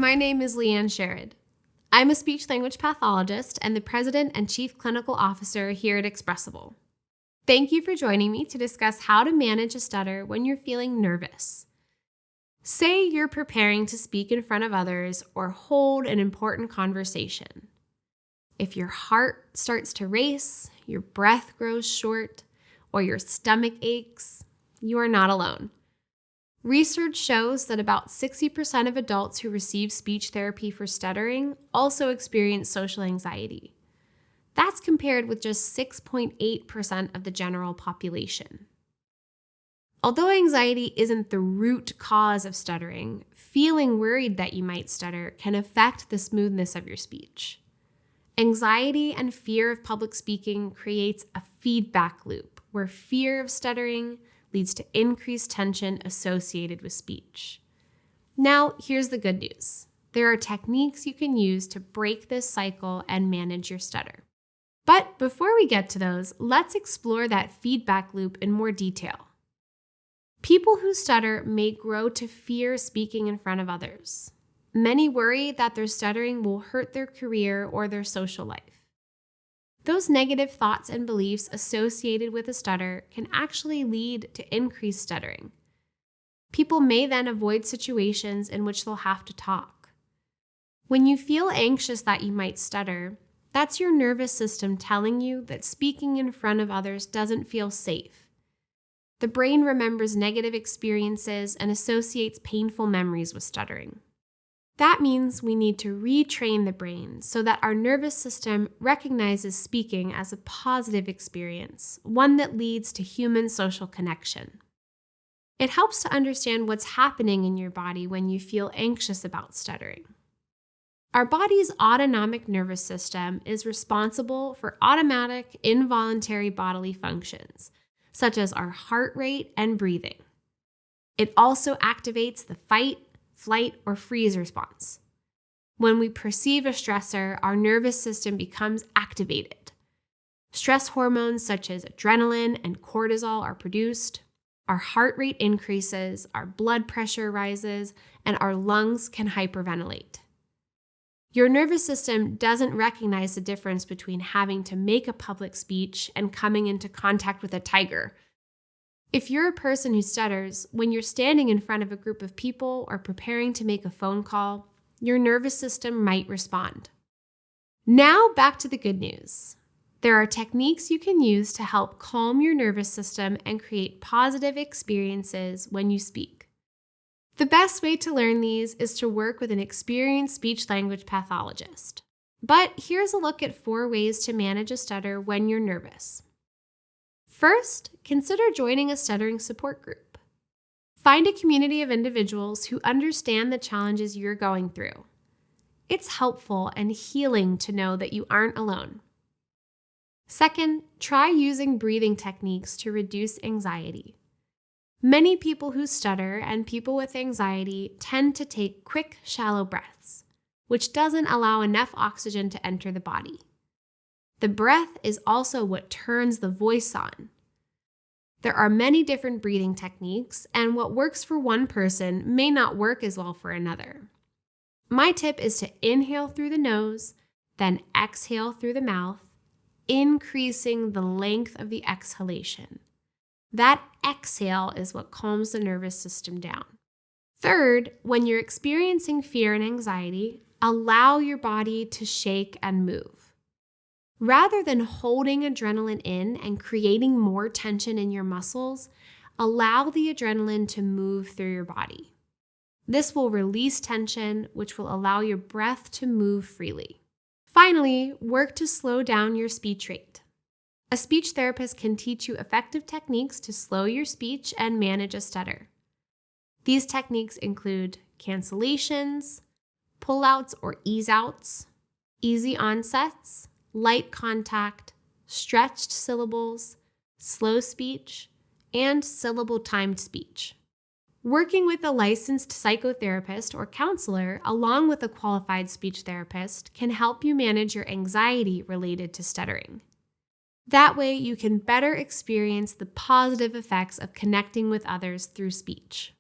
my name is Leanne Sherrod. I'm a speech-language pathologist and the president and chief clinical officer here at Expressible. Thank you for joining me to discuss how to manage a stutter when you're feeling nervous. Say you're preparing to speak in front of others or hold an important conversation. If your heart starts to race, your breath grows short, or your stomach aches, you are not alone. Research shows that about 60% of adults who receive speech therapy for stuttering also experience social anxiety. That's compared with just 6.8% of the general population. Although anxiety isn't the root cause of stuttering, feeling worried that you might stutter can affect the smoothness of your speech. Anxiety and fear of public speaking creates a feedback loop where fear of stuttering leads to increased tension associated with speech. Now, here's the good news. There are techniques you can use to break this cycle and manage your stutter. But before we get to those, let's explore that feedback loop in more detail. People who stutter may grow to fear speaking in front of others. Many worry that their stuttering will hurt their career or their social life. Those negative thoughts and beliefs associated with a stutter can actually lead to increased stuttering. People may then avoid situations in which they'll have to talk. When you feel anxious that you might stutter, that's your nervous system telling you that speaking in front of others doesn't feel safe. The brain remembers negative experiences and associates painful memories with stuttering. That means we need to retrain the brain so that our nervous system recognizes speaking as a positive experience, one that leads to human social connection. It helps to understand what's happening in your body when you feel anxious about stuttering. Our body's autonomic nervous system is responsible for automatic, involuntary bodily functions, such as our heart rate and breathing. It also activates the fight, flight, or freeze response. When we perceive a stressor, our nervous system becomes activated. Stress hormones such as adrenaline and cortisol are produced. Our heart rate increases, our blood pressure rises, and our lungs can hyperventilate. Your nervous system doesn't recognize the difference between having to make a public speech and coming into contact with a tiger. If you're a person who stutters, when you're standing in front of a group of people or preparing to make a phone call, your nervous system might respond. Now back to the good news. There are techniques you can use to help calm your nervous system and create positive experiences when you speak. The best way to learn these is to work with an experienced speech-language pathologist. But here's a look at 4 ways to manage a stutter when you're nervous. First, consider joining a stuttering support group. Find a community of individuals who understand the challenges you're going through. It's helpful and healing to know that you aren't alone. Second, try using breathing techniques to reduce anxiety. Many people who stutter and people with anxiety tend to take quick, shallow breaths, which doesn't allow enough oxygen to enter the body. The breath is also what turns the voice on. There are many different breathing techniques, and what works for one person may not work as well for another. My tip is to inhale through the nose, then exhale through the mouth, increasing the length of the exhalation. That exhale is what calms the nervous system down. Third, when you're experiencing fear and anxiety, allow your body to shake and move. Rather than holding adrenaline in and creating more tension in your muscles, allow the adrenaline to move through your body. This will release tension, which will allow your breath to move freely. Finally, work to slow down your speech rate. A speech therapist can teach you effective techniques to slow your speech and manage a stutter. These techniques include cancellations, pullouts or ease-outs, easy onsets, light contact, stretched syllables, slow speech, and syllable-timed speech. Working with a licensed psychotherapist or counselor, along with a qualified speech therapist, can help you manage your anxiety related to stuttering. That way, you can better experience the positive effects of connecting with others through speech.